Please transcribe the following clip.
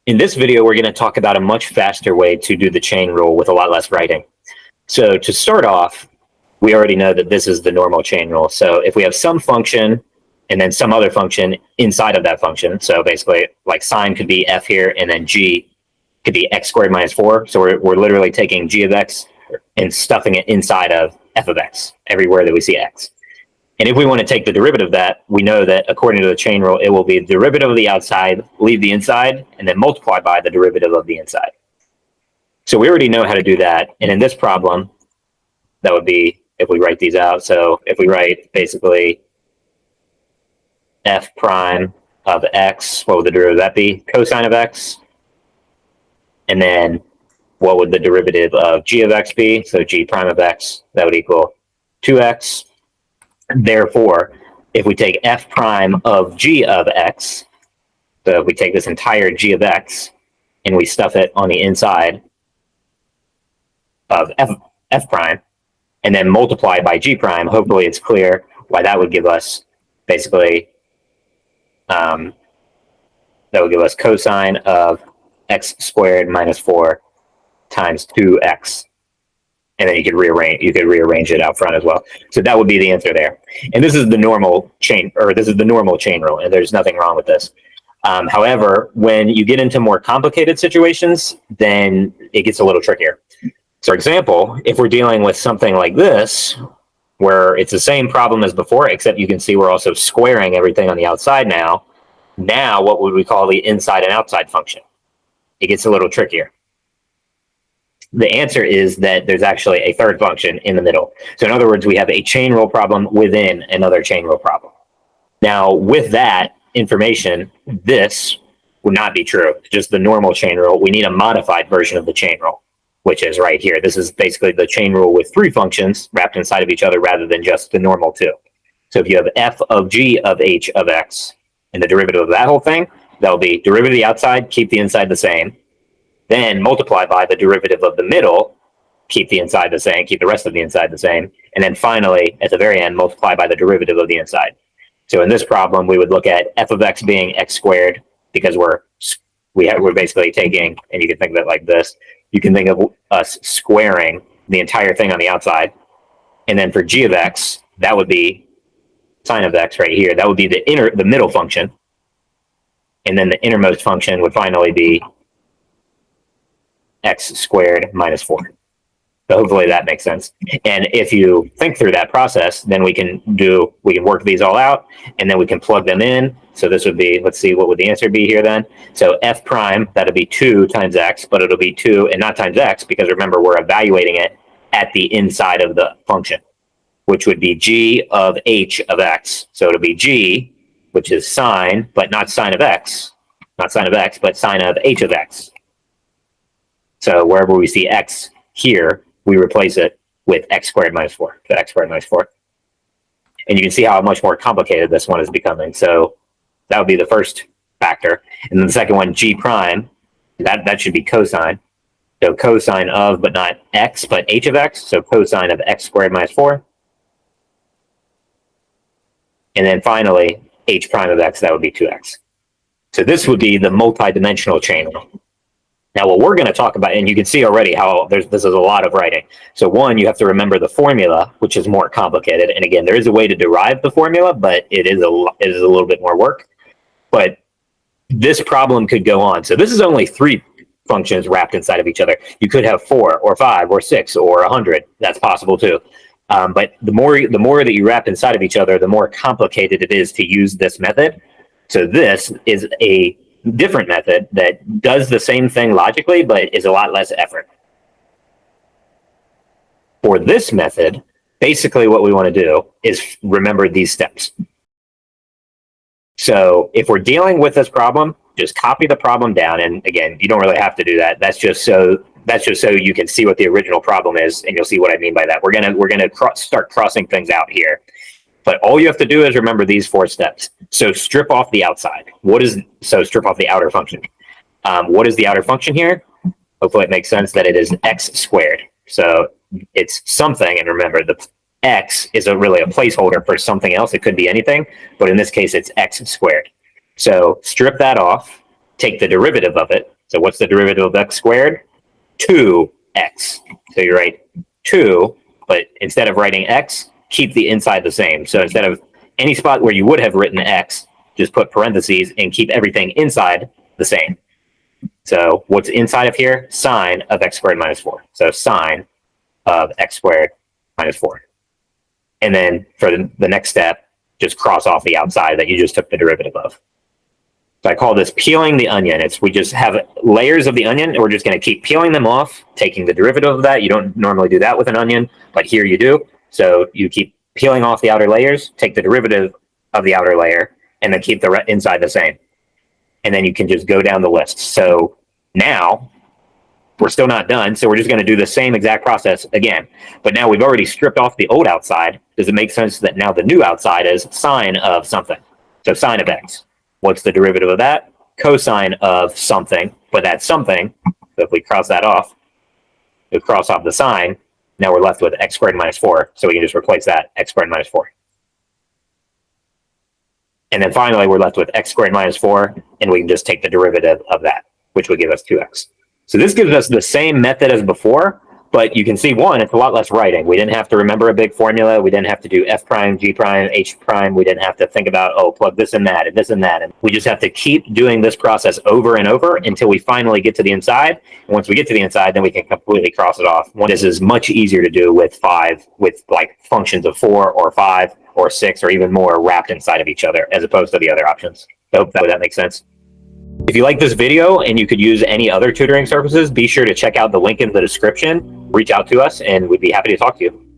In this video, we're going to talk about a much faster way to do the chain rule with a lot less writing. So to start off, we already know that this is the normal chain rule. So if we have some function and then some other function inside of that function, so basically like sine could be f here, and then g could be x squared minus 4. So we're literally taking g of x and stuffing it inside of f of x, everywhere that we see x. And if we want to take the derivative of that, we know that according to the chain rule, it will be the derivative of the outside, leave the inside, and then multiply by the derivative of the inside. So we already know how to do that. And in this problem, that would be if we write these out. So if we write basically f prime of x, what would the derivative of that be? Cosine of x. And then what would the derivative of g of x be? So g prime of x, that would equal 2x. Therefore, if we take f prime of g of x, so if we take this entire g of x and we stuff it on the inside of f prime and then multiply by g prime, hopefully it's clear why that would give us basically, that would give us cosine of x squared minus 4 times 2x. And then you could rearrange it out front as well. So that would be the answer there. And this is the normal chain, or this is the normal chain rule, and there's nothing wrong with this. However, when you get into more complicated situations, then it gets a little trickier. So, for example, if we're dealing with something like this, where it's the same problem as before, except you can see we're also squaring everything on the outside now. Now, what would we call the inside and outside function? It gets a little trickier. The answer is that there's actually a third function in the middle. So in other words, we have a chain rule problem within another chain rule problem. Now, with that information, this would not be true. Just the normal chain rule. We need a modified version of the chain rule, which is right here. This is basically the chain rule with 3 functions wrapped inside of each other rather than just the normal 2. So if you have f of g of h of x and the derivative of that whole thing, that'll be derivative of the outside, keep the inside the same. Then multiply by the derivative of the middle, keep the inside the same, keep the rest of the inside the same. And then finally, at the very end, multiply by the derivative of the inside. So in this problem, we would look at f of x being x squared, because we're basically taking, and you can think of it like this, you can think of us squaring the entire thing on the outside. And then for g of x, that would be sine of x right here. That would be the middle function. And then the innermost function would finally be x squared minus 4. So hopefully that makes sense. And if you think through that process, then we can work these all out, and then we can plug them in. So this would be, let's see, what would the answer be here then? So f prime, that'll be 2 times x, but it'll be 2 and not times x, because remember, we're evaluating it at the inside of the function, which would be g of h of x. So it'll be g, which is sine, but not sine of x, but sine of h of x. So wherever we see x here, we replace it with x squared minus 4, so x squared minus 4. And you can see how much more complicated this one is becoming. So that would be the first factor. And then the second one, g prime, that should be cosine. So cosine of, but not x, but h of x. So cosine of x squared minus 4. And then finally, h prime of x, that would be 2x. So this would be the multi-dimensional chain rule. Now, what we're going to talk about, and you can see already how this is a lot of writing. So one, you have to remember the formula, which is more complicated. And again, there is a way to derive the formula, but it is a little bit more work. But this problem could go on. So this is only 3 functions wrapped inside of each other. You could have 4 or 5 or 6 or 100. That's possible too. But the more that you wrap inside of each other, the more complicated it is to use this method. So this is a different method that does the same thing logically, but is a lot less effort. For this method, basically what we want to do is remember these steps. So if we're dealing with this problem, just copy the problem down. And again, you don't really have to do that. That's just so you can see what the original problem is, and you'll see what I mean by that. We're gonna start crossing things out here. But all you have to do is remember these 4 steps. So strip off the outside. Strip off the outer function. What is the outer function here? Hopefully it makes sense that it is x squared. So it's something, and remember the x is really a placeholder for something else. It could be anything, but in this case it's x squared. So strip that off. take the derivative of it. So what's the derivative of x squared? 2x. So you write 2, but instead of writing x, keep the inside the same. So instead of any spot where you would have written x, just put parentheses and keep everything inside the same. So what's inside of here? Sine of x squared minus 4. So sine of x squared minus 4. And then for the next step, just cross off the outside that you just took the derivative of. So I call this peeling the onion. We just have layers of the onion, and we're just going to keep peeling them off, taking the derivative of that. You don't normally do that with an onion, but here you do. So you keep peeling off the outer layers, take the derivative of the outer layer, and then keep the inside the same. And then you can just go down the list. So now we're still not done. So we're just going to do the same exact process again. But now we've already stripped off the old outside. Does it make sense that now the new outside is sine of something? So sine of x. What's the derivative of that? Cosine of something, but that's something. So if we cross that off, we cross off the sine. Now we're left with x squared minus 4. So we can just replace that, x squared minus 4. And then finally, we're left with x squared minus 4, and we can just take the derivative of that, which would give us 2x. So this gives us the same method as before, but you can see, one, it's a lot less writing. We didn't have to remember a big formula. We didn't have to do f prime, g prime, h prime. We didn't have to think about, oh, plug this and that and this and that. And we just have to keep doing this process over and over until we finally get to the inside. And once we get to the inside, then we can completely cross it off. This is much easier to do with like functions of 4 or 5 or 6 or even more wrapped inside of each other, as opposed to the other options. I hope that makes sense. If you like this video and you could use any other tutoring services, be sure to check out the link in the description, reach out to us, and we'd be happy to talk to you.